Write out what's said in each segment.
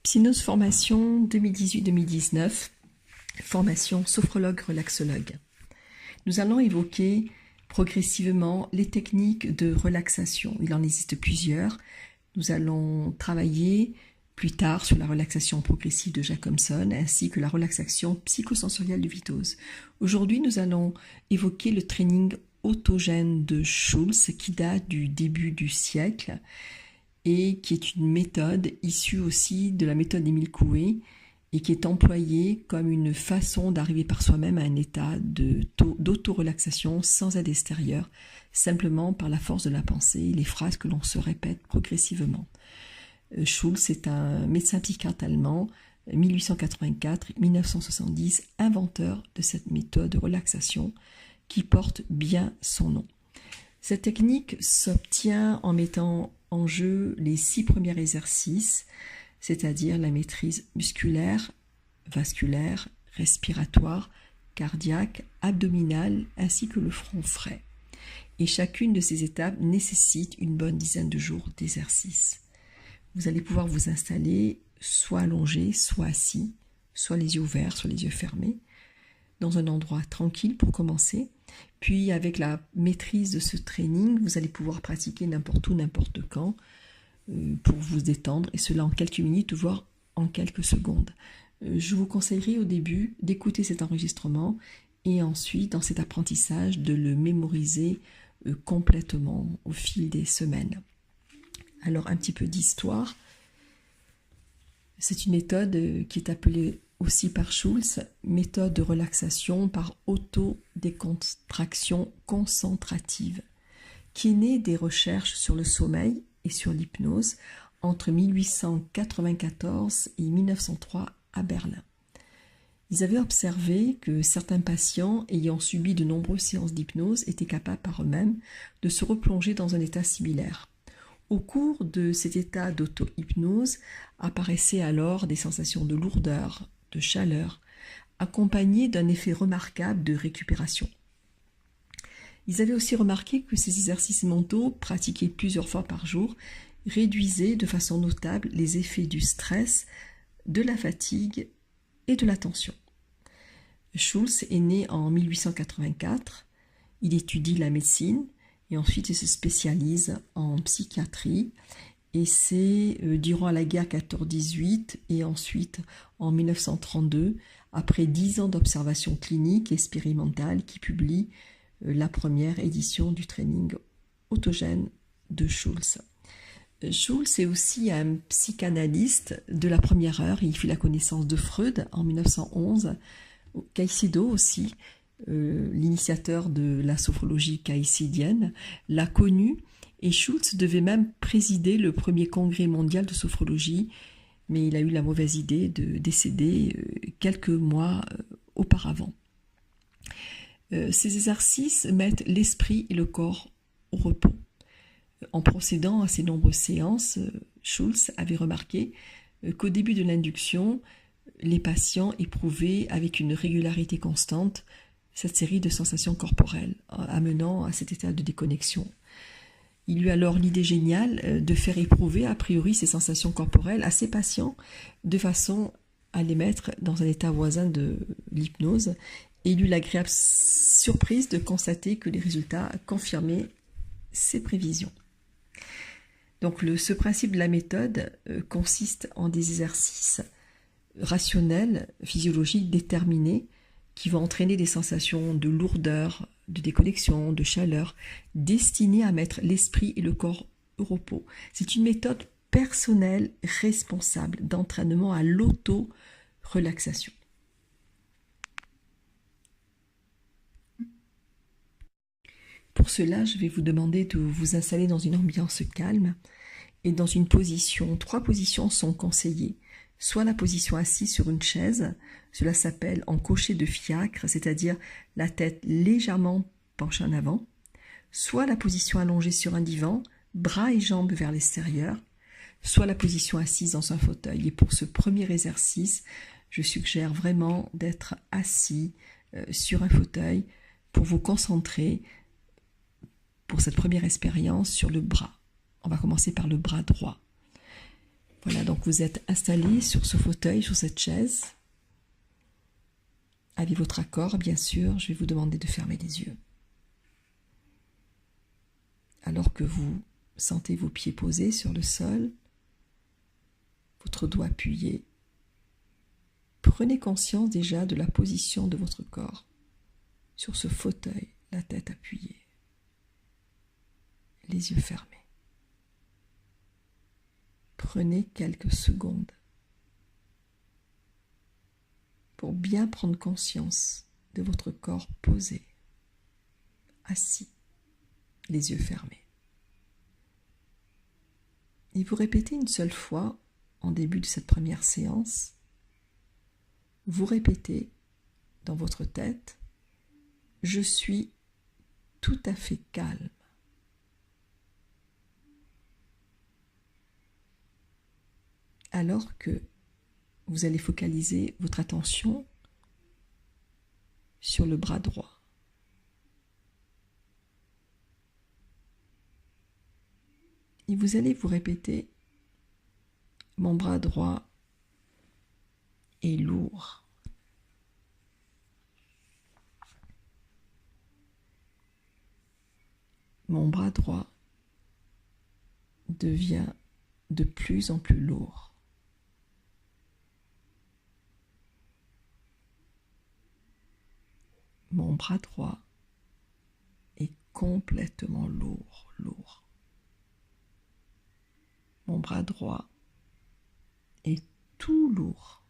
Psynose Formation 2018-2019, formation sophrologue relaxologue. Nous allons évoquer progressivement les techniques de relaxation. Il en existe plusieurs. Nous allons travailler plus tard sur la relaxation progressive de Jacobson ainsi que la relaxation psychosensorielle de Wittose. Aujourd'hui, nous allons évoquer le training autogène de Schulz qui date du début du siècle et qui est une méthode issue aussi de la méthode d'Émile Coué et qui est employée comme une façon d'arriver par soi-même à un état d'auto-relaxation sans aide extérieure, simplement par la force de la pensée et les phrases que l'on se répète progressivement. Schulz est un médecin psychiatre allemand, 1884-1970, inventeur de cette méthode de relaxation qui porte bien son nom. Cette technique s'obtient en mettant en jeu les 6 premiers exercices, c'est-à-dire la maîtrise musculaire, vasculaire, respiratoire, cardiaque, abdominale, ainsi que le front frais. Et chacune de ces étapes nécessite une bonne dizaine de jours d'exercice. Vous allez pouvoir vous installer soit allongé, soit assis, soit les yeux ouverts, soit les yeux fermés, dans un endroit tranquille pour commencer. Puis avec la maîtrise de ce training, vous allez pouvoir pratiquer n'importe où, n'importe quand, pour vous détendre, et cela en quelques minutes, voire en quelques secondes. Je vous conseillerais au début d'écouter cet enregistrement et ensuite, dans cet apprentissage, de le mémoriser complètement au fil des semaines. Alors, un petit peu d'histoire. C'est une méthode qui est appelée aussi par Schulz, méthode de relaxation par autodécontraction concentrative, qui est née des recherches sur le sommeil et sur l'hypnose entre 1894 et 1903 à Berlin. Ils avaient observé que certains patients ayant subi de nombreuses séances d'hypnose étaient capables par eux-mêmes de se replonger dans un état similaire. Au cours de cet état d'auto-hypnose apparaissaient alors des sensations de lourdeur, de chaleur, accompagnées d'un effet remarquable de récupération. Ils avaient aussi remarqué que ces exercices mentaux, pratiqués plusieurs fois par jour, réduisaient de façon notable les effets du stress, de la fatigue et de la tension. Schulz est né en 1884, il étudie la médecine et ensuite il se spécialise en psychiatrie. Et c'est durant la guerre 14-18 et ensuite en 1932, après 10 ans d'observation clinique et expérimentale, qu'il publie la première édition du training autogène de Schulz. Schulz est aussi un psychanalyste de la première heure. Il fit la connaissance de Freud en 1911, Caicedo aussi, l'initiateur de la sophrologie caïcédienne, l'a connu. Et Schulz devait même présider le premier congrès mondial de sophrologie, mais il a eu la mauvaise idée de décéder quelques mois auparavant. Ces exercices mettent l'esprit et le corps au repos. En procédant à ces nombreuses séances, Schulz avait remarqué qu'au début de l'induction, les patients éprouvaient avec une régularité constante cette série de sensations corporelles, amenant à cet état de déconnexion. Il eut alors l'idée géniale de faire éprouver a priori ces sensations corporelles à ses patients de façon à les mettre dans un état voisin de l'hypnose, et il eut l'agréable surprise de constater que les résultats confirmaient ses prévisions. Donc ce principe de la méthode consiste en des exercices rationnels, physiologiques, déterminés, qui vont entraîner des sensations de lourdeur, de déconnexion, de chaleur, destinée à mettre l'esprit et le corps au repos. C'est une méthode personnelle, responsable d'entraînement à l'auto-relaxation. Pour cela, je vais vous demander de vous installer dans une ambiance calme et dans une position. 3 positions sont conseillées. Soit la position assise sur une chaise, cela s'appelle en cocher de fiacre, c'est-à-dire la tête légèrement penchée en avant, soit la position allongée sur un divan, bras et jambes vers l'extérieur, soit la position assise dans un fauteuil. Et pour ce premier exercice, je suggère vraiment d'être assis sur un fauteuil pour vous concentrer pour cette première expérience sur le bras. On va commencer par le bras droit. Voilà, donc vous êtes installé sur ce fauteuil, sur cette chaise. Avec votre accord, bien sûr, je vais vous demander de fermer les yeux. Alors que vous sentez vos pieds posés sur le sol, votre dos appuyé, prenez conscience déjà de la position de votre corps sur ce fauteuil, la tête appuyée, les yeux fermés. Prenez quelques secondes pour bien prendre conscience de votre corps posé, assis, les yeux fermés. Et vous répétez une seule fois, en début de cette première séance, vous répétez dans votre tête, « Je suis tout à fait calme ». Alors que vous allez focaliser votre attention sur le bras droit. Et vous allez vous répéter, mon bras droit est lourd. Mon bras droit devient de plus en plus lourd. Mon bras droit est complètement lourd. Mon bras droit est tout lourd.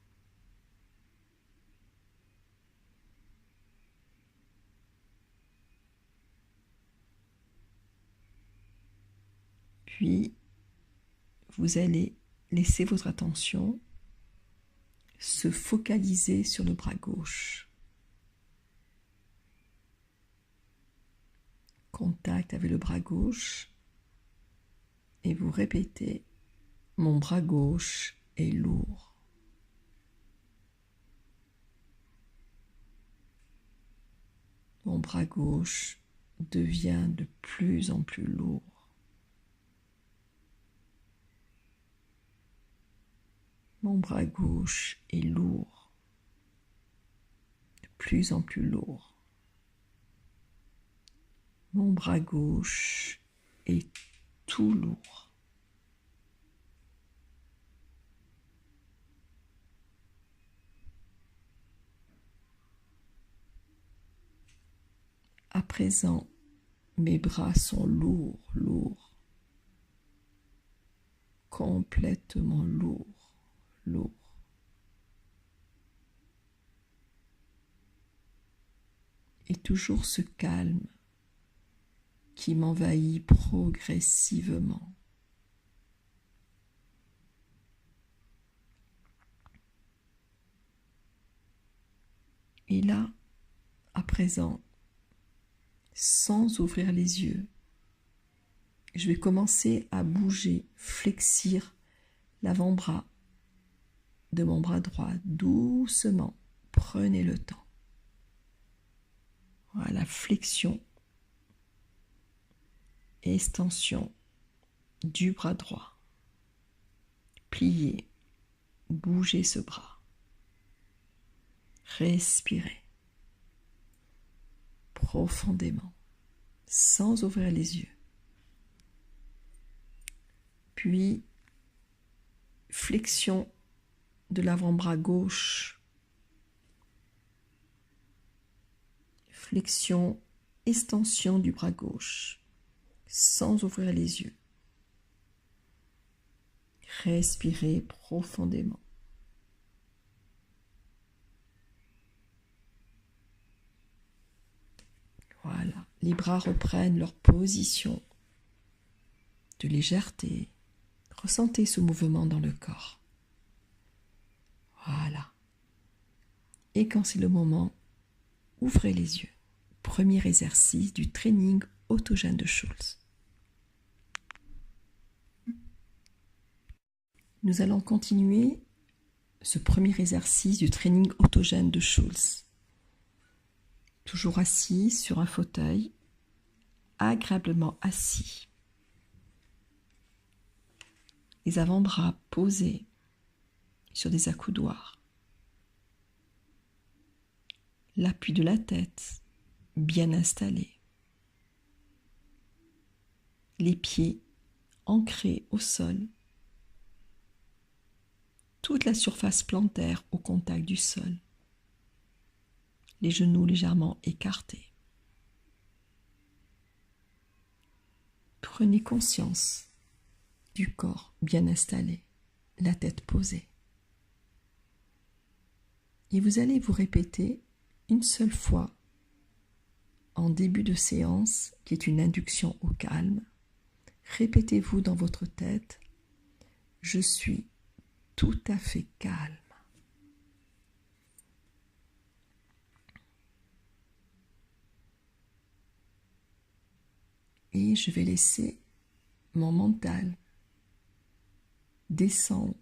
Puis, vous allez laisser votre attention se focaliser sur le bras gauche. Contact avec le bras gauche et vous répétez « Mon bras gauche est lourd ». Mon bras gauche devient de plus en plus lourd. Mon bras gauche est lourd, de plus en plus lourd. Mon bras gauche est tout lourd. À présent, mes bras sont lourds, complètement lourds. Et toujours ce calme qui m'envahit progressivement. Et là, à présent, sans ouvrir les yeux, je vais commencer à bouger, flexir l'avant-bras de mon bras droit doucement. Prenez le temps. Voilà, flexion, extension du bras droit. Pliez, bougez ce bras. Respirez profondément, sans ouvrir les yeux. Puis, flexion de l'avant-bras gauche. Flexion, extension du bras gauche, sans ouvrir les yeux. Respirez profondément. Voilà, les bras reprennent leur position de légèreté. Ressentez ce mouvement dans le corps. Voilà. Et quand c'est le moment, ouvrez les yeux. Premier exercice du training autogène de Schulz. Nous allons continuer ce premier exercice du training autogène de Schulz. Toujours assis sur un fauteuil, agréablement assis. Les avant-bras posés sur des accoudoirs. L'appui de la tête bien installé. Les pieds ancrés au sol. Toute la surface plantaire au contact du sol. Les genoux légèrement écartés. Prenez conscience du corps bien installé, la tête posée. Et vous allez vous répéter une seule fois en début de séance, qui est une induction au calme. Répétez-vous dans votre tête, je suis tout à fait calme. Et je vais laisser mon mental descendre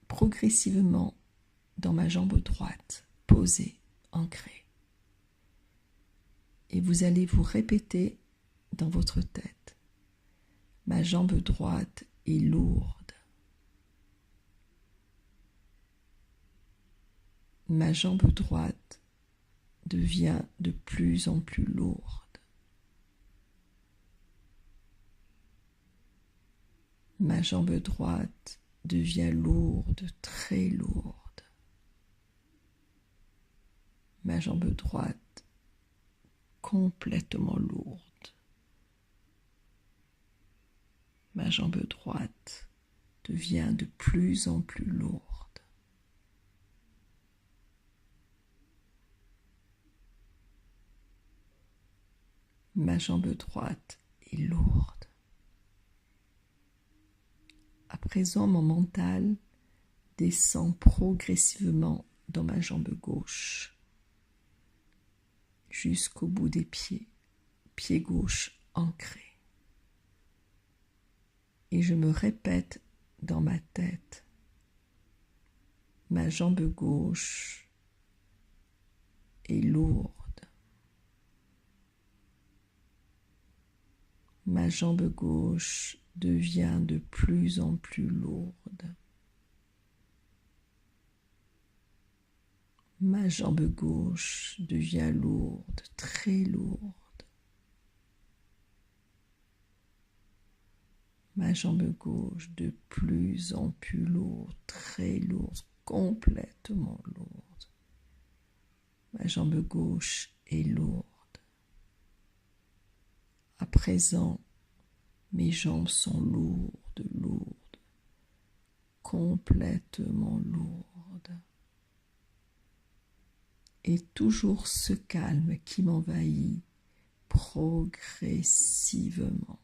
progressivement dans ma jambe droite, posée, ancrée. Et vous allez vous répéter dans votre tête, ma jambe droite est lourde. Ma jambe droite devient de plus en plus lourde. Ma jambe droite devient lourde, très lourde. Ma jambe droite complètement lourde. Ma jambe droite devient de plus en plus lourde. Ma jambe droite est lourde. À présent, mon mental descend progressivement dans ma jambe gauche, jusqu'au bout des pieds, pied gauche ancré. Et je me répète dans ma tête, ma jambe gauche est lourde. Ma jambe gauche devient de plus en plus lourde. Ma jambe gauche devient lourde, très lourde. Ma jambe gauche de plus en plus lourde, très lourde, complètement lourde. Ma jambe gauche est lourde. À présent, mes jambes sont lourdes, lourdes, complètement lourdes. Et toujours ce calme qui m'envahit progressivement.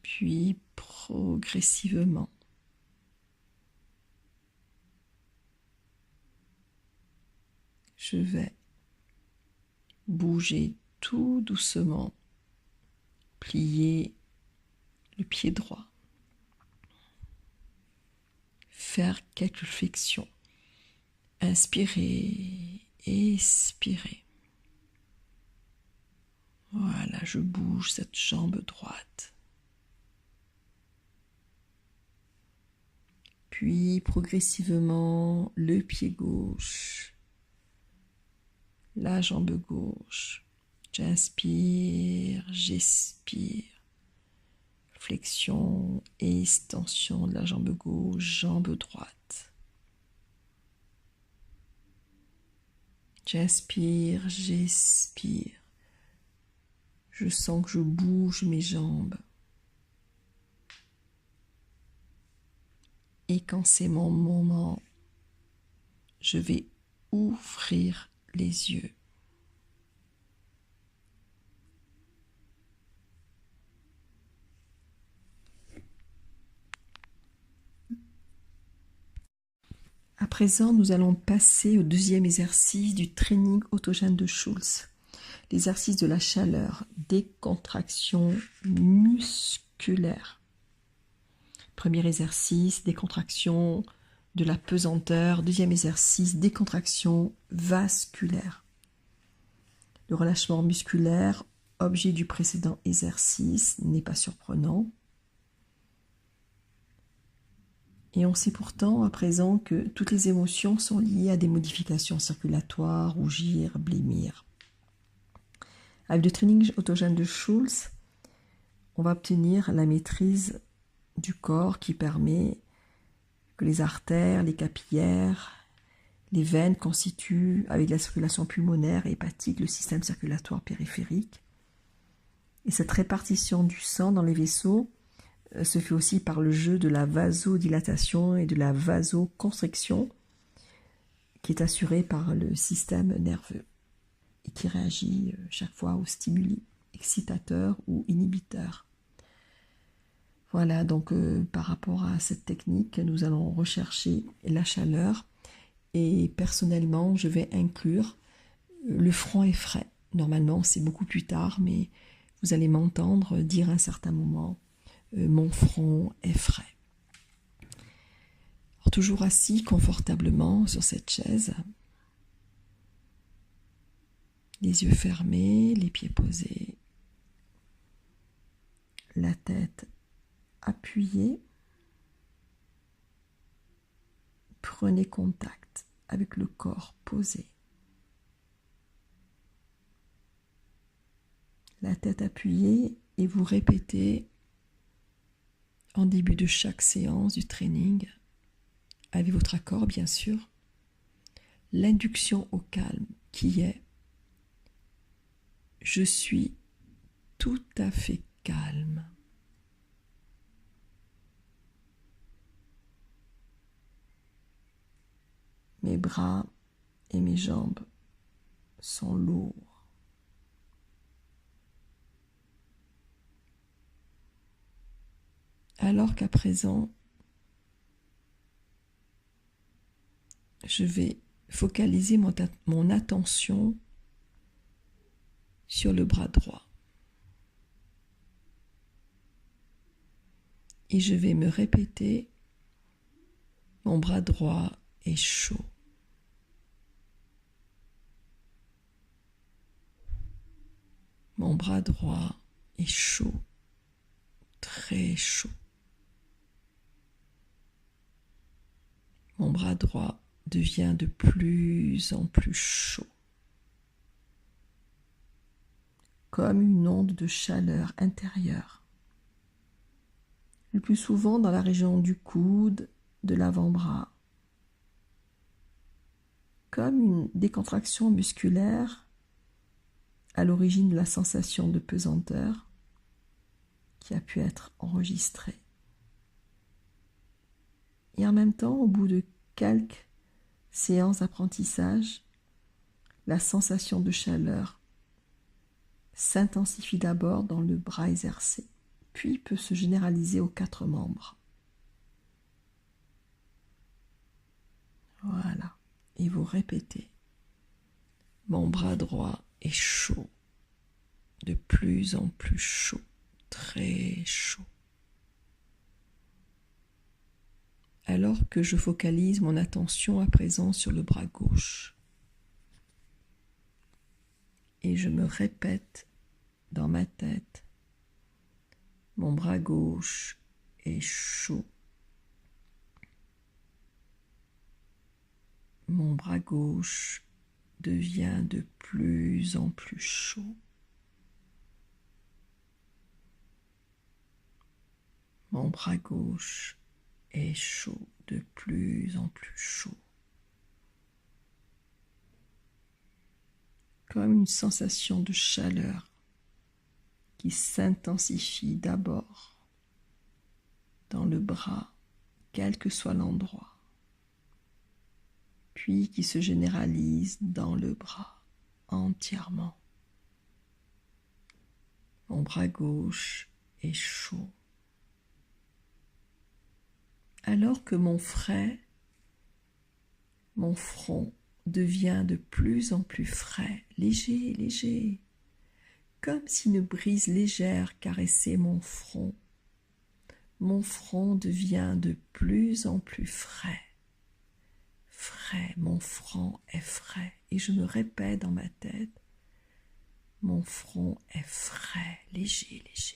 Puis progressivement, je vais bouger tout doucement, plier le pied droit, faire quelques flexions, inspirer, expirer. Voilà, je bouge cette jambe droite. Puis progressivement, le pied gauche, la jambe gauche. J'inspire, j'expire. Flexion et extension de la jambe gauche, jambe droite. J'inspire, j'expire. Je sens que je bouge mes jambes. Et quand c'est mon moment, je vais ouvrir les yeux. À présent, nous allons passer au deuxième exercice du training autogène de Schulz. L'exercice de la chaleur, décontraction musculaire. Premier exercice, décontraction de la pesanteur. Deuxième exercice, décontraction vasculaire. Le relâchement musculaire, objet du précédent exercice, n'est pas surprenant. Et on sait pourtant à présent que toutes les émotions sont liées à des modifications circulatoires, rougir, blêmir. Avec le training autogène de Schulz, on va obtenir la maîtrise du corps qui permet que les artères, les capillaires, les veines constituent, avec la circulation pulmonaire et hépatique, le système circulatoire périphérique. Et cette répartition du sang dans les vaisseaux se fait aussi par le jeu de la vasodilatation et de la vasoconstriction qui est assurée par le système nerveux et qui réagit chaque fois aux stimuli excitateurs ou inhibiteurs. Voilà, donc par rapport à cette technique, nous allons rechercher la chaleur et personnellement, je vais inclure le front est frais. Normalement, c'est beaucoup plus tard, mais vous allez m'entendre dire à un certain moment mon front est frais. Alors, toujours assis confortablement sur cette chaise, les yeux fermés, les pieds posés, la tête appuyée. Prenez contact avec le corps posé. La tête appuyée et vous répétez en début de chaque séance du training, avec votre accord bien sûr, l'induction au calme qui est « Je suis tout à fait calme ». Mes bras et mes jambes sont lourds. Alors qu'à présent, je vais focaliser mon attention sur le bras droit. Et je vais me répéter, mon bras droit est chaud. Mon bras droit est chaud, très chaud. Mon bras droit devient de plus en plus chaud, comme une onde de chaleur intérieure, le plus souvent dans la région du coude, de l'avant-bras, comme une décontraction musculaire à l'origine de la sensation de pesanteur qui a pu être enregistrée. Et en même temps, au bout de quelques séances d'apprentissage, la sensation de chaleur s'intensifie d'abord dans le bras exercé, puis peut se généraliser aux 4 membres. Voilà. Et vous répétez. Mon bras droit est chaud, de plus en plus chaud, très chaud. Alors que je focalise mon attention à présent sur le bras gauche. Et je me répète dans ma tête, mon bras gauche est chaud. Mon bras gauche devient de plus en plus chaud. Mon bras gauche est chaud, de plus en plus chaud. Comme une sensation de chaleur qui s'intensifie d'abord dans le bras, quel que soit l'endroit, puis qui se généralise dans le bras entièrement. Mon bras gauche est chaud. Alors que mon front devient de plus en plus frais, léger, léger, comme si une brise légère caressait mon front. Mon front devient de plus en plus frais. frais, mon front est frais. Et je me répète dans ma tête, mon front est frais, léger, léger.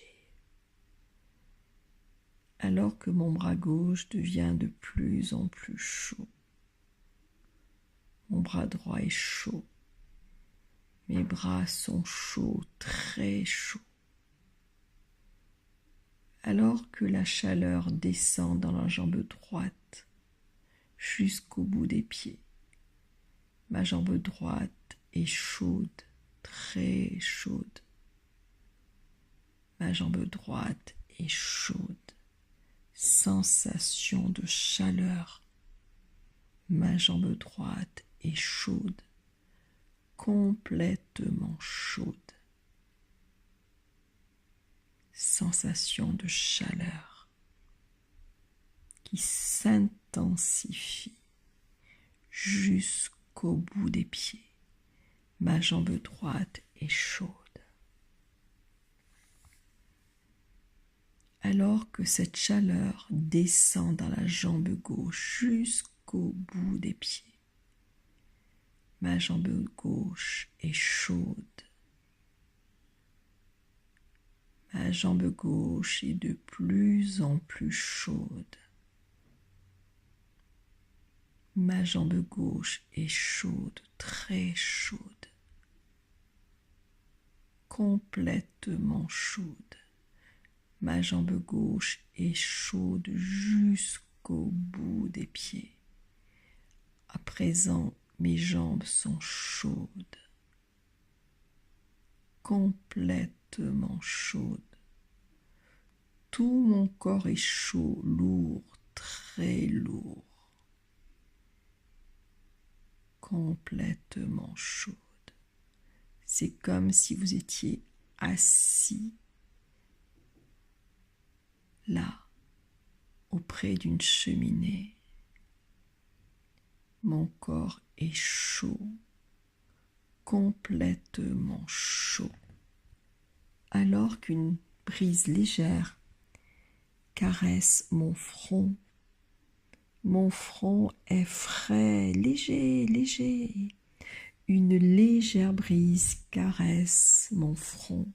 Alors que mon bras gauche devient de plus en plus chaud. Mon bras droit est chaud. Mes bras sont chauds, très chauds. Alors que la chaleur descend dans la jambe droite jusqu'au bout des pieds. Ma jambe droite est chaude, très chaude. Ma jambe droite est chaude. Sensation de chaleur. Ma jambe droite est chaude, complètement chaude. Sensation de chaleur qui s'intensifie jusqu'au bout des pieds. Ma jambe droite est chaude. Alors que cette chaleur descend dans la jambe gauche jusqu'au bout des pieds. Ma jambe gauche est chaude. Ma jambe gauche est de plus en plus chaude. Ma jambe gauche est chaude, très chaude. Complètement chaude. Ma jambe gauche est chaude jusqu'au bout des pieds. À présent, mes jambes sont chaudes, complètement chaudes. Tout mon corps est chaud, lourd, très lourd, complètement chaude. C'est comme si vous étiez assis là, auprès d'une cheminée. Mon corps est chaud, complètement chaud, alors qu'une brise légère caresse mon front. Mon front est frais, léger, léger. Une légère brise caresse mon front.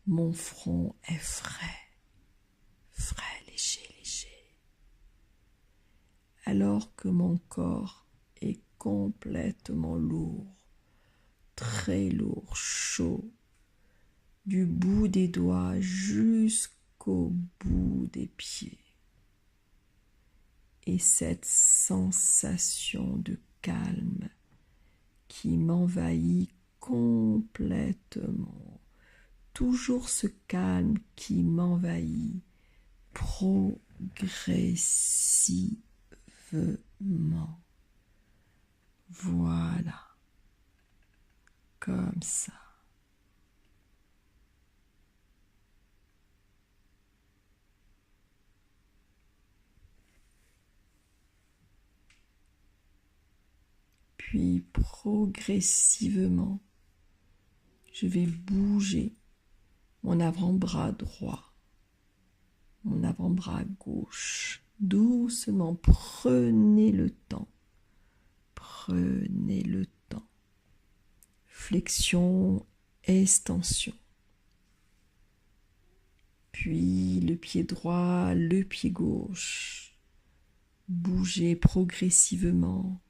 Mon front est frais, frais, léger, léger. Alors que mon corps est complètement lourd, très lourd, chaud, du bout des doigts jusqu'au bout des pieds. Et cette sensation de calme qui m'envahit complètement, toujours ce calme qui m'envahit progressivement. Voilà, comme ça. Puis progressivement, je vais bouger mon avant-bras droit, mon avant-bras gauche. Doucement, prenez le temps. Prenez le temps. Flexion, extension. Puis le pied droit, le pied gauche. Bougez progressivement.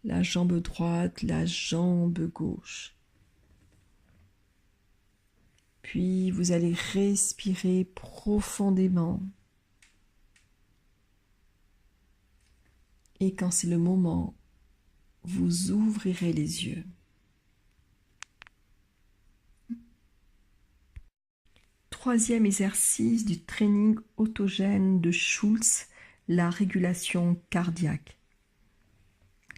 La jambe droite, la jambe gauche. Puis vous allez respirer profondément. Et quand c'est le moment, vous ouvrirez les yeux. Troisième exercice du training autogène de Schultz, la régulation cardiaque.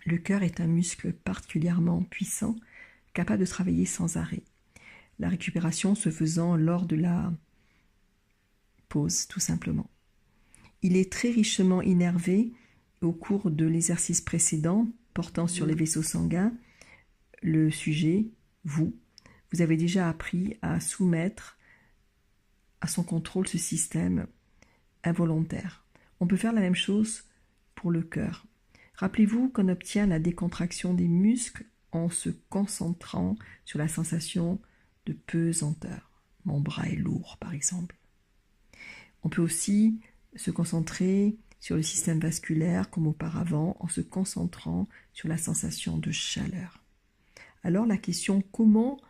Le cœur est un muscle particulièrement puissant, capable de travailler sans arrêt. La récupération se faisant lors de la pause, tout simplement. Il est très richement innervé au cours de l'exercice précédent portant sur les vaisseaux sanguins. Le sujet, vous avez déjà appris à soumettre à son contrôle ce système involontaire. On peut faire la même chose pour le cœur. Rappelez-vous qu'on obtient la décontraction des muscles en se concentrant sur la sensation de pesanteur. Mon bras est lourd, par exemple. On peut aussi se concentrer sur le système vasculaire comme auparavant en se concentrant sur la sensation de chaleur. Alors la question, comment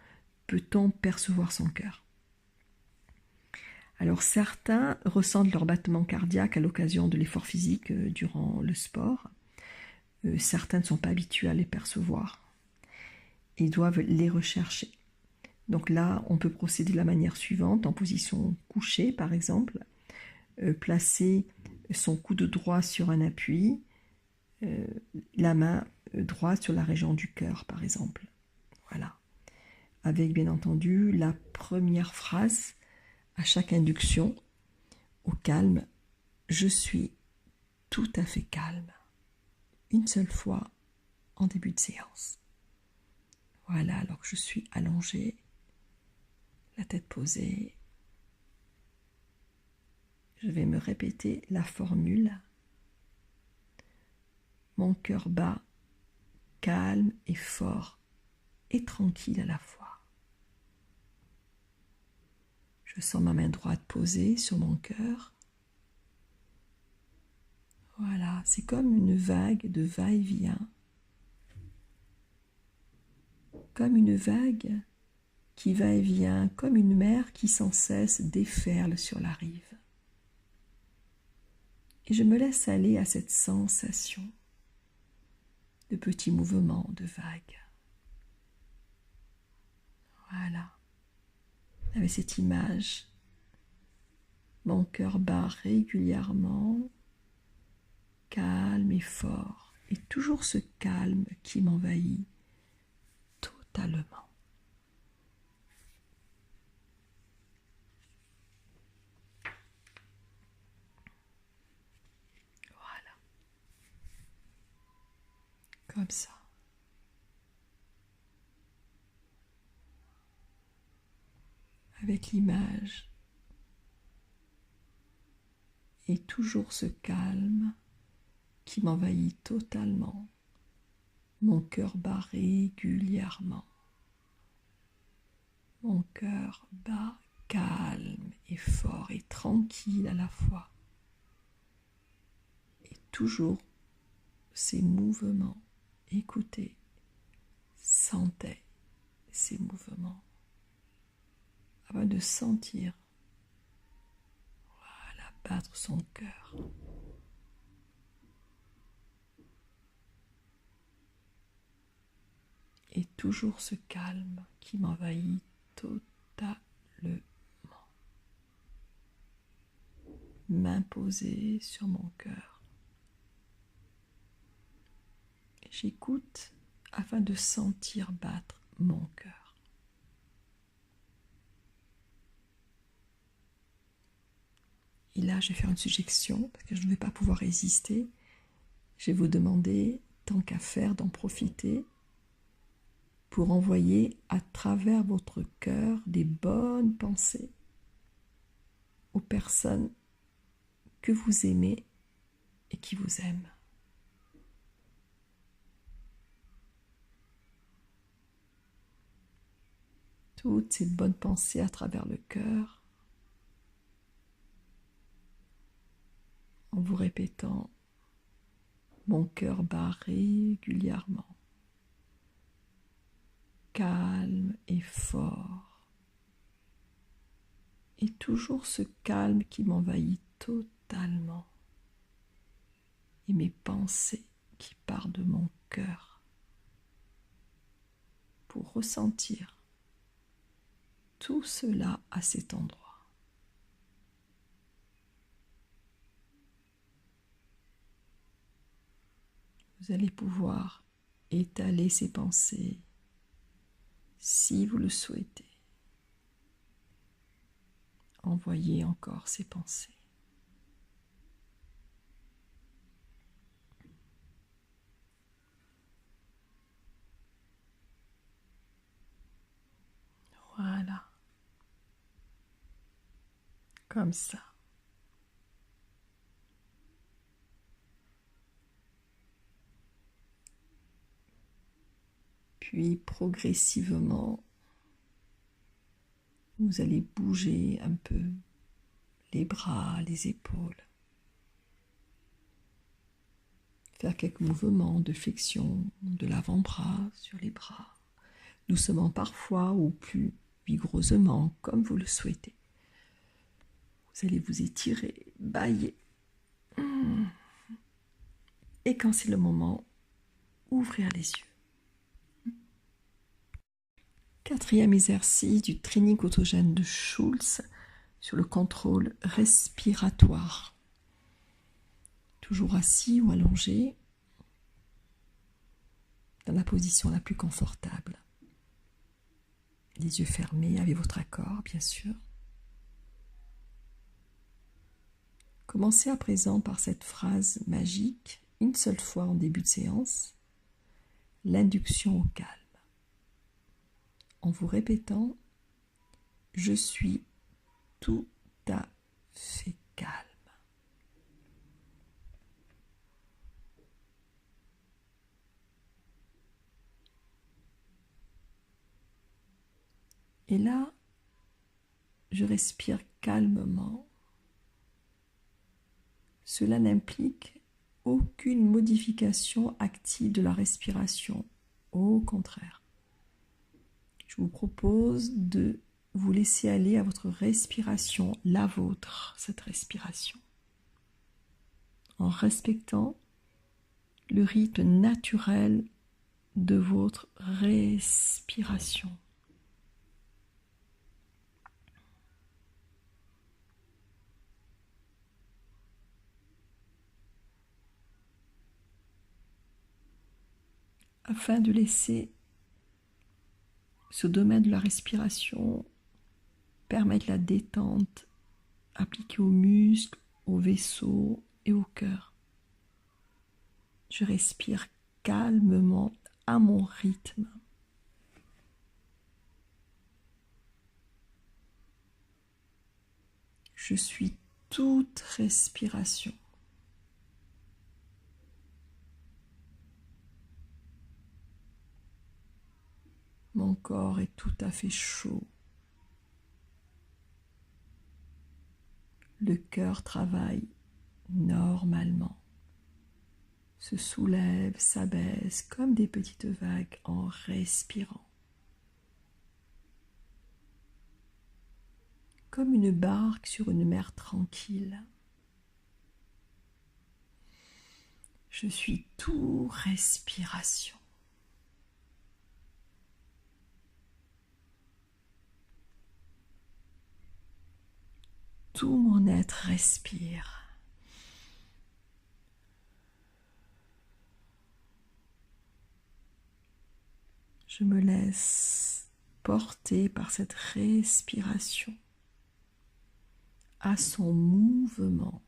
peut-on percevoir son cœur? Alors certains ressentent leur battement cardiaque à l'occasion de l'effort physique durant le sport. Certains ne sont pas habitués à les percevoir et doivent les rechercher. Donc là, on peut procéder de la manière suivante, en position couchée par exemple, placer son coude droit sur un appui, la main droite sur la région du cœur par exemple. Voilà. Avec bien entendu la première phrase à chaque induction au calme, je suis tout à fait calme. Une seule fois en début de séance. Voilà, alors que je suis allongée, la tête posée. Je vais me répéter la formule. Mon cœur bat, calme et fort et tranquille à la fois. Je sens ma main droite posée sur mon cœur. Voilà, c'est comme une vague de va-et-vient. Comme une vague qui va et vient, comme une mer qui sans cesse déferle sur la rive. Et je me laisse aller à cette sensation de petits mouvements de vagues. Voilà. Avec cette image, mon cœur bat régulièrement, calme et fort, et toujours ce calme qui m'envahit totalement. Voilà. Comme ça. Avec l'image et toujours ce calme qui m'envahit totalement. Mon cœur bat régulièrement. Mon cœur bat calme et fort et tranquille à la fois. Et toujours ces mouvements. Écoutez, sentez ces mouvements. Avant de sentir, voilà, battre son cœur. Et toujours ce calme qui m'envahit totalement. Main posée sur mon cœur. J'écoute afin de sentir battre mon cœur. Et là, je vais faire une suggestion, parce que je ne vais pas pouvoir résister. Je vais vous demander, tant qu'à faire, d'en profiter pour envoyer à travers votre cœur des bonnes pensées aux personnes que vous aimez et qui vous aiment. Toutes ces bonnes pensées à travers le cœur, en vous répétant, mon cœur bat régulièrement, calme et fort, et toujours ce calme qui m'envahit totalement, et mes pensées qui partent de mon cœur, pour ressentir tout cela à cet endroit. Vous allez pouvoir étaler ces pensées si vous le souhaitez. Envoyez encore ces pensées. Voilà. Comme ça. Puis progressivement, vous allez bouger un peu les bras, les épaules. Faire quelques mouvements de flexion de l'avant-bras sur les bras, doucement parfois ou plus vigoureusement comme vous le souhaitez. Vous allez vous étirer, bâiller. Et quand c'est le moment, ouvrir les yeux. Quatrième exercice du training autogène de Schulz sur le contrôle respiratoire. Toujours assis ou allongé, dans la position la plus confortable. Les yeux fermés avec votre accord, bien sûr. Commencez à présent par cette phrase magique, une seule fois en début de séance, l'induction au calme. En vous répétant « Je suis tout à fait calme ». Et là, je respire calmement. Cela n'implique aucune modification active de la respiration. Au contraire, je vous propose de vous laisser aller à votre respiration, la vôtre, cette respiration, en respectant le rythme naturel de votre respiration. Afin de laisser ce domaine de la respiration permettre la détente appliquée aux muscles, aux vaisseaux et au cœur. Je respire calmement à mon rythme. Je suis toute respiration. Mon corps est tout à fait chaud. Le cœur travaille normalement, se soulève, s'abaisse comme des petites vagues en respirant. Comme une barque sur une mer tranquille. Je suis tout respiration. Tout mon être respire. Je me laisse porter par cette respiration à son mouvement.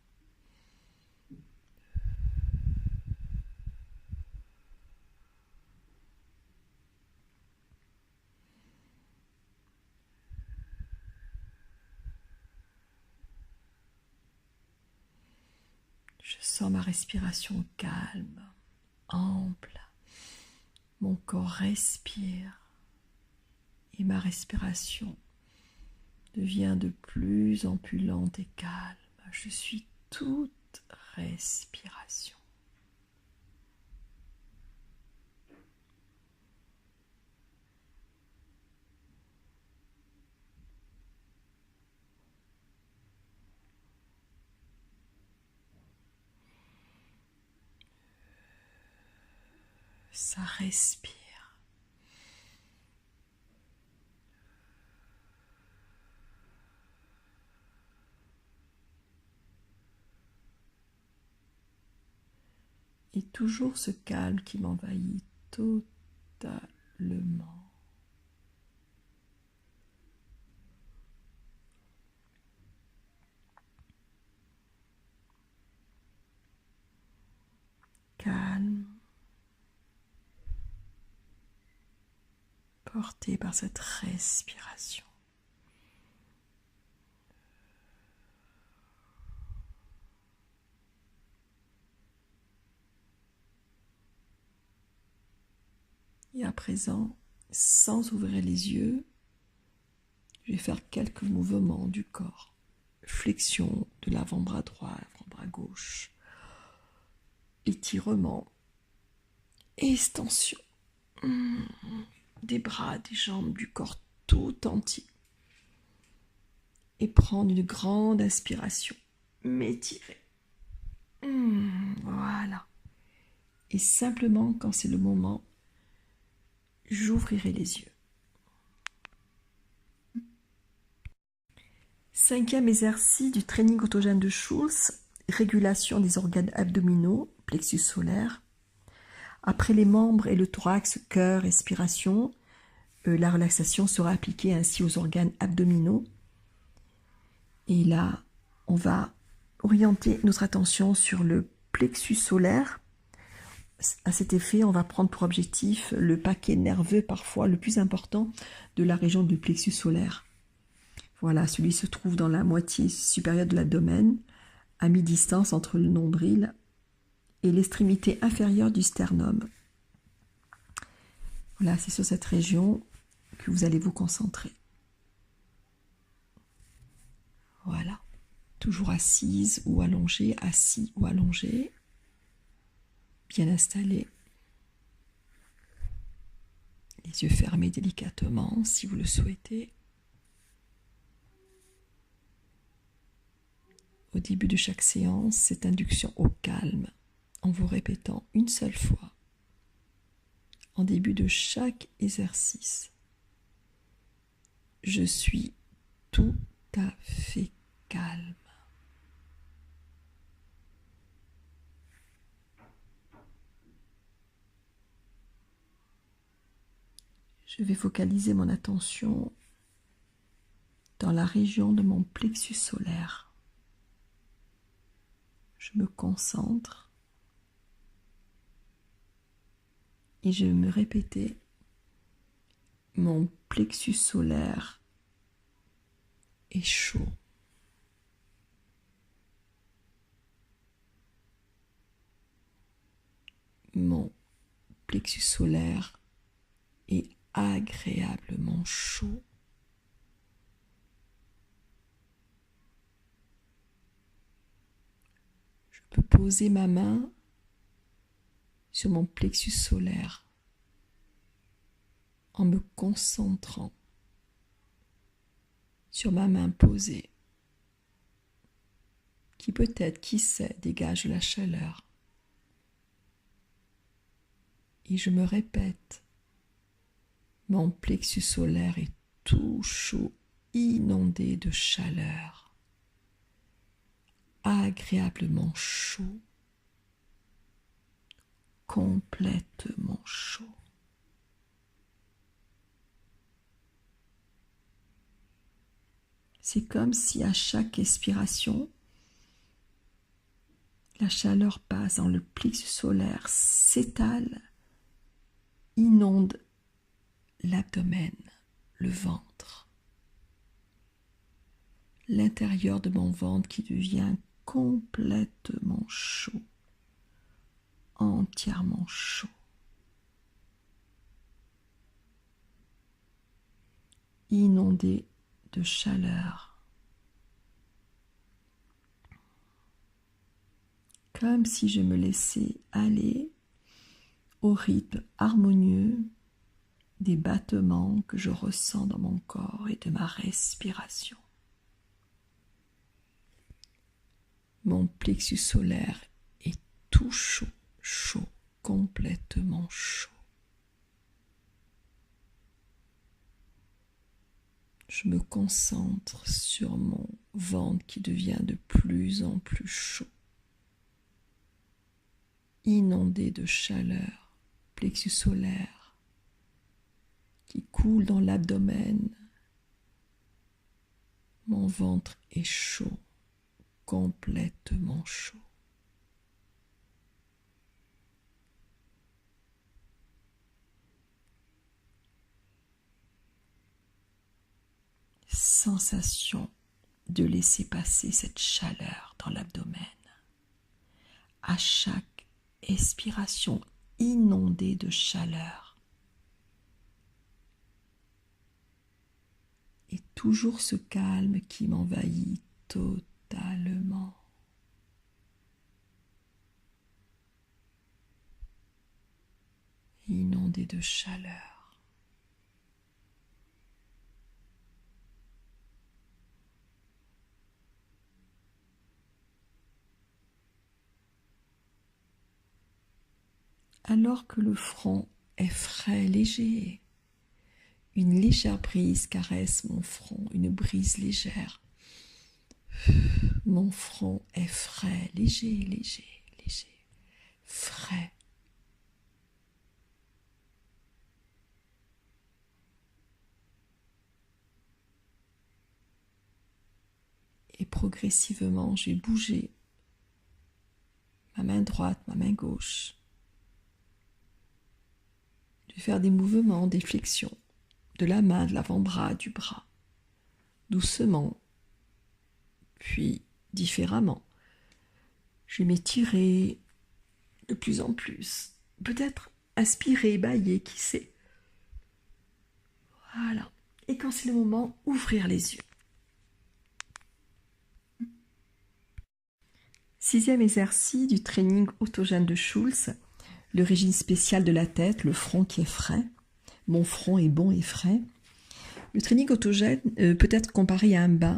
Je sens ma respiration calme, ample. Mon corps respire et ma respiration devient de plus en plus lente et calme. Je suis toute respiration. Ça respire. Et toujours ce calme qui m'envahit totalement. Calme, porté par cette respiration. Et à présent, sans ouvrir les yeux, je vais faire quelques mouvements du corps. Flexion de l'avant-bras droit, avant-bras gauche. Étirement. Extension. Des bras, des jambes, du corps tout entier. Et prendre une grande inspiration. M'étirer. Voilà. Et simplement, quand c'est le moment, j'ouvrirai les yeux. 5e exercice du training autogène de Schulz, régulation des organes abdominaux, plexus solaire. Après les membres et le thorax, cœur, respiration, la relaxation sera appliquée ainsi aux organes abdominaux. Et là, on va orienter notre attention sur le plexus solaire. À cet effet, on va prendre pour objectif le paquet nerveux parfois le plus important de la région du plexus solaire. Voilà, celui se trouve dans la moitié supérieure de l'abdomen, à mi-distance entre le nombril et l'extrémité inférieure du sternum. Voilà, c'est sur cette région que vous allez vous concentrer. Voilà, toujours assise ou allongée, assis ou allongé, bien installé. Les yeux fermés délicatement si vous le souhaitez. Au début de chaque séance, cette induction au calme, en vous répétant une seule fois, en début de chaque exercice, je suis tout à fait calme. Je vais focaliser mon attention dans la région de mon plexus solaire. Je me concentre et je vais me répéter mon plexus solaire est chaud. Mon plexus solaire est agréablement chaud. Je peux poser ma main sur mon plexus solaire en me concentrant sur ma main posée, qui peut-être, qui sait, dégage la chaleur. Et je me répète, mon plexus solaire est tout chaud, inondé de chaleur, agréablement chaud, complètement chaud. C'est comme si à chaque expiration, la chaleur passe dans le plexus solaire, s'étale, inonde l'abdomen, le ventre, l'intérieur de mon ventre qui devient complètement chaud, entièrement chaud. Inondé de chaleur, comme si je me laissais aller au rythme harmonieux des battements que je ressens dans mon corps et de ma respiration. Mon plexus solaire est tout chaud, chaud, complètement chaud. Je me concentre sur mon ventre qui devient de plus en plus chaud, inondé de chaleur, plexus solaire qui coule dans l'abdomen. Mon ventre est chaud, complètement chaud. Sensation de laisser passer cette chaleur dans l'abdomen. À chaque expiration inondée de chaleur, toujours ce calme qui m'envahit totalement. Inondé de chaleur. Alors que le front est frais, léger, une légère brise caresse mon front, une brise légère. Mon front est frais, léger, léger, léger, frais. Et progressivement, j'ai bougé ma main droite, ma main gauche. Je vais faire des mouvements, des flexions de la main, de l'avant-bras, du bras, doucement, puis différemment. Je vais m'étirer de plus en plus, peut-être inspirer, bâiller, qui sait. Voilà. Et quand c'est le moment, ouvrir les yeux. 6e exercice du training autogène de Schulz, le régime spécial de la tête, le front qui est frais. Mon front est bon et frais. Le training autogène peut être comparé à un bain.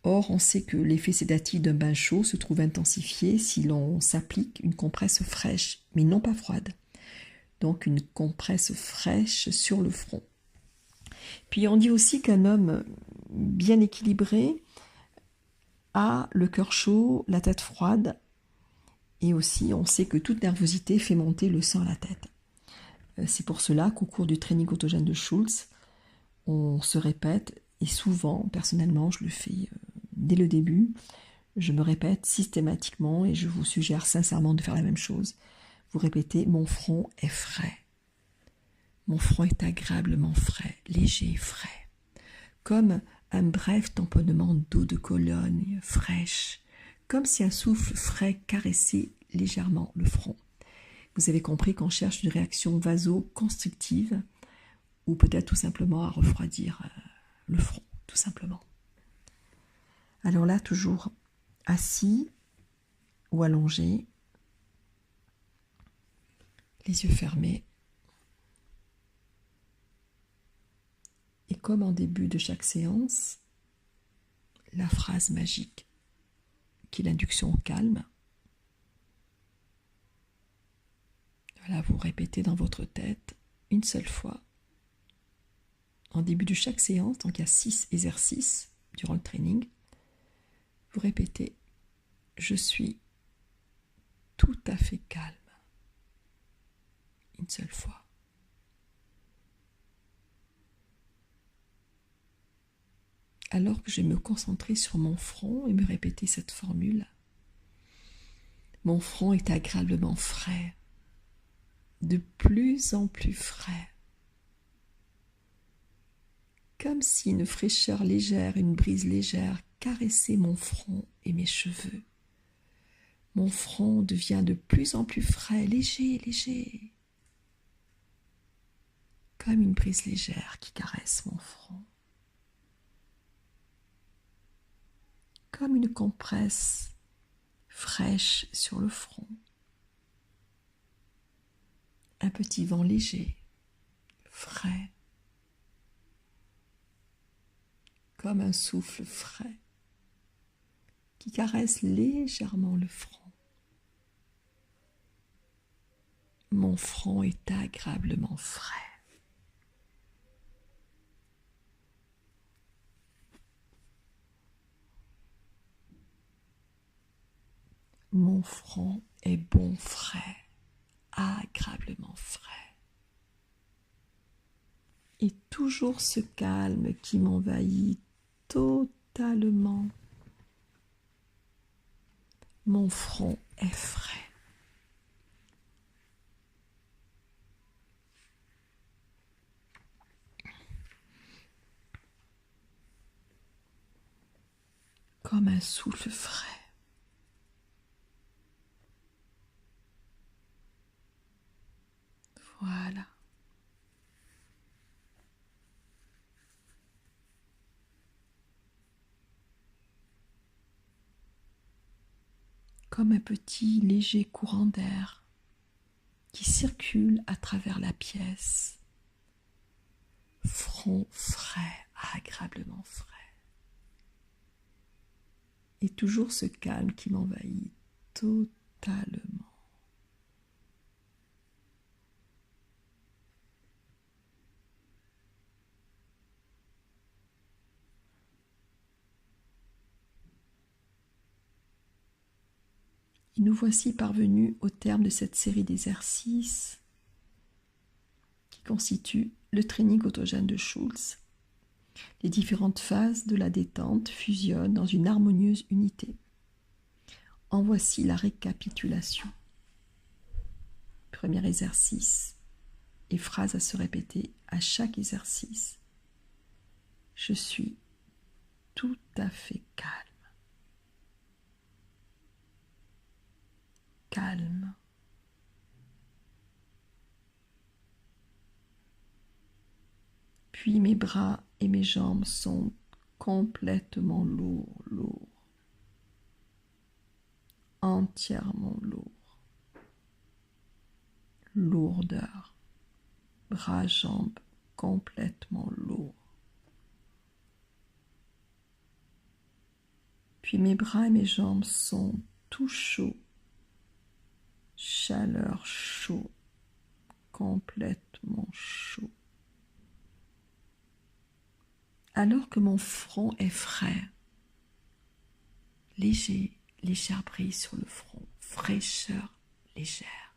Or, on sait que l'effet sédatif d'un bain chaud se trouve intensifié si l'on s'applique une compresse fraîche, mais non pas froide. Donc une compresse fraîche sur le front. Puis on dit aussi qu'un homme bien équilibré a le cœur chaud, la tête froide, et aussi on sait que toute nervosité fait monter le sang à la tête. C'est pour cela qu'au cours du training autogène de Schulz, on se répète, et souvent, personnellement, je le fais dès le début, je me répète systématiquement, et je vous suggère sincèrement de faire la même chose. Vous répétez, mon front est frais. Mon front est agréablement frais, léger, frais. Comme un bref tamponnement d'eau de Cologne fraîche, comme si un souffle frais caressait légèrement le front. Vous avez compris qu'on cherche une réaction vasoconstrictive ou peut-être tout simplement à refroidir le front, tout simplement. Alors là, toujours assis ou allongé, les yeux fermés. Et comme en début de chaque séance, la phrase magique qui est l'induction au calme. Voilà, vous répétez dans votre tête une seule fois. En début de chaque séance, donc il y a 6 exercices durant le training, vous répétez « Je suis tout à fait calme » une seule fois. Alors que je vais me concentrer sur mon front et me répéter cette formule. Mon front est agréablement frais, de plus en plus frais. Comme si une fraîcheur légère, une brise légère caressait mon front et mes cheveux. Mon front devient de plus en plus frais, léger, léger. Comme une brise légère qui caresse mon front. Comme une compresse fraîche sur le front. Un petit vent léger, frais. Comme un souffle frais qui caresse légèrement le front. Mon front est agréablement frais. Mon front est bon frais, agréablement frais. Et toujours ce calme qui m'envahit totalement. Mon front est frais. Comme un souffle frais. Voilà. comme un petit léger courant d'air qui circule à travers la pièce. Front frais, agréablement frais. Et toujours ce calme qui m'envahit totalement. Et nous voici parvenus au terme de cette série d'exercices qui constitue le training autogène de Schulz. Les différentes phases de la détente fusionnent dans une harmonieuse unité. En voici la récapitulation. Premier exercice et phrase à se répéter à chaque exercice. Je suis tout à fait calme. Calme. Puis mes bras et mes jambes sont complètement lourds, entièrement lourds. Lourdeur. Bras, jambes complètement lourds. Puis mes bras et mes jambes sont tout chauds. Chaleur, chaud, complètement chaud. Alors que mon front est frais, léger, légère brise sur le front, fraîcheur légère.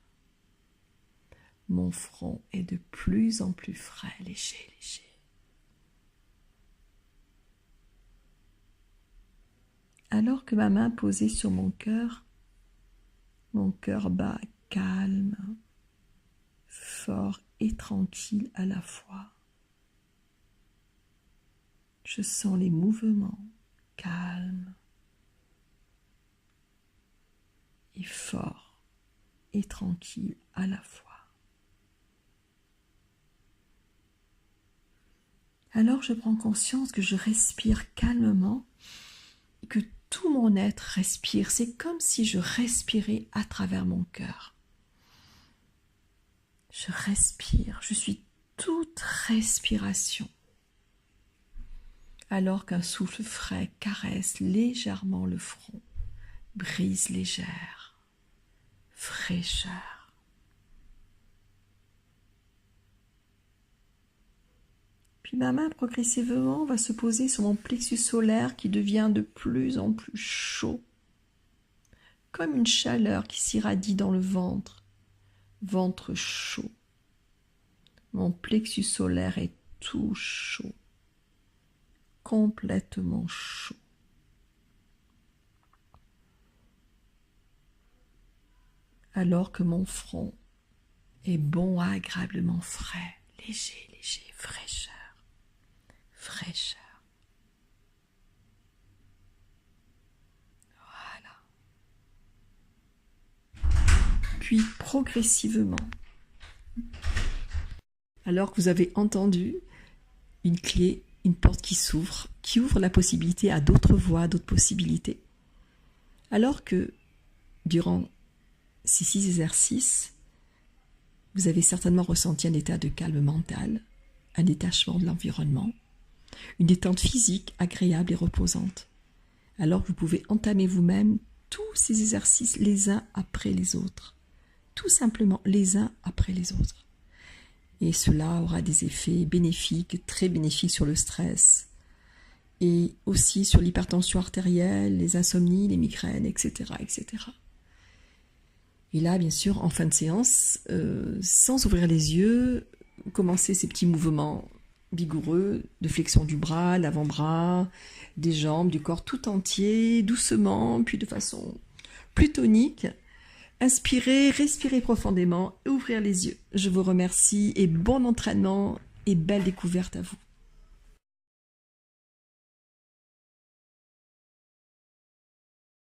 Mon front est de plus en plus frais, léger. Alors que ma main posée sur mon cœur bat calme, fort et tranquille à la fois. Je sens les mouvements calmes et forts et tranquilles à la fois. Alors je prends conscience que je respire calmement et que tout mon être respire. C'est comme si je respirais à travers mon cœur. Je respire, je suis toute respiration. Alors qu'un souffle frais caresse légèrement le front, brise légère, fraîcheur. Puis ma main progressivement va se poser sur mon plexus solaire qui devient de plus en plus chaud, comme une chaleur qui s'irradie dans le ventre chaud. Mon plexus solaire est tout chaud, complètement chaud. Alors que mon front est bon, agréablement frais, léger, fraîcheur. Voilà. Puis progressivement, alors que vous avez entendu une clé, une porte qui s'ouvre, qui ouvre la possibilité à d'autres voies, d'autres possibilités, alors que durant ces 6 exercices, vous avez certainement ressenti un état de calme mental, un détachement de l'environnement, une détente physique agréable et reposante. Alors que vous pouvez entamer vous-même tous ces exercices les uns après les autres, tout simplement les uns après les autres. Et cela aura des effets bénéfiques, très bénéfiques sur le stress, et aussi sur l'hypertension artérielle, les insomnies, les migraines, etc. Et là, bien sûr, en fin de séance, sans ouvrir les yeux, commencez ces petits mouvements vigoureux de flexion du bras, l'avant-bras, des jambes, du corps tout entier, doucement, puis de façon plus tonique. Inspirez, respirez profondément et ouvrez les yeux. Je vous remercie et bon entraînement et belle découverte à vous.